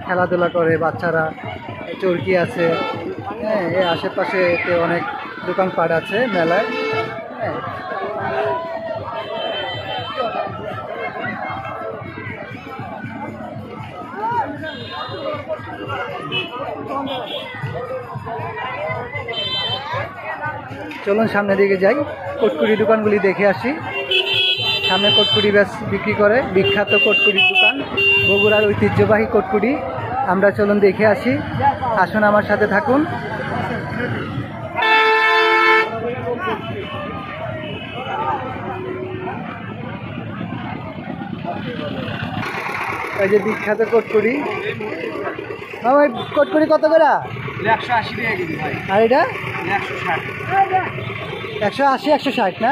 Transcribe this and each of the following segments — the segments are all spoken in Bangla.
খেলাধুলা করে বাচ্চারা, চরকি আছে, হ্যাঁ, এই আশেপাশে অনেক দোকানপাট আছে মেলায়। হ্যাঁ, চলুন সামনের দিকে যাই, কটকুরি দোকানগুলি দেখে আসি। সামনে কটকুরি বিক্রি করে, বিখ্যাত কটকুরির দোকান, বগুড়ার ঐতিহ্যবাহী কটকুরি। আমরা চলুন দেখে আসি, আসুন আমার সাথে থাকুন। এই যে বিখ্যাত কটকুরি। আমার কটকুরি কত করে? 180 টাকা কেজি ভাই। আর এটা 160। 180 160 না?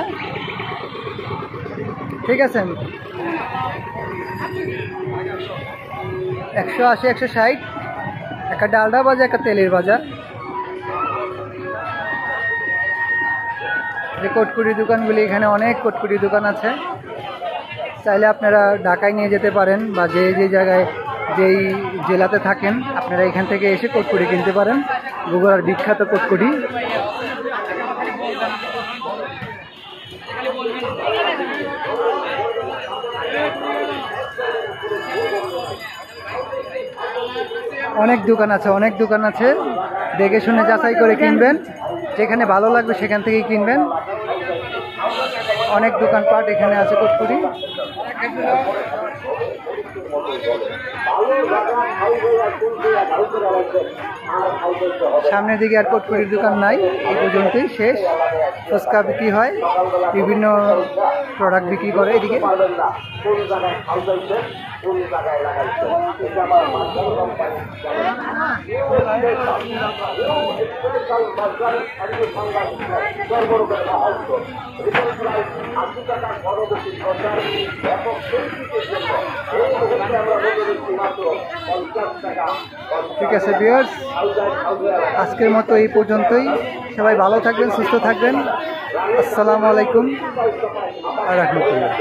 ঠিক আছে, 180 160। একটা ডালডা বাজার, একটা তেলের বাজার। যে কটকুরি দোকানগুলি, এখানে অনেক কটকুরি দোকান আছে। চাইলে আপনারা ঢাকায় নিয়ে যেতে পারেন, বা যে যে জায়গায় যেই জেলাতে থাকেন আপনারা এখান থেকে এসে কটকুরি কিনতে পারেন। বগুড়ার বিখ্যাত কটকুরি। অনেক দোকান আছে, অনেক দোকান আছে, দেখে শুনে যাচাই করে কিনবেন। যেখানে ভালো লাগবে সেখান থেকেই কিনবেন। অনেক দোকানপাট এখানে আছে কটকুরি। সামনের দিকে আর কটকুরির দোকান নাই, এই পর্যন্তই শেষ। ফুচকা বিক্রি হয়, বিভিন্ন প্রোডাক্ট বিক্রি করে এদিকে। ঠিক আছে ভিউয়ার্স, আজকের মতো এই পর্যন্তই। সবাই ভালো থাকবেন, সুস্থ থাকবেন। আসসালামু আলাইকুম ওয়া রাহমাতুল্লাহ।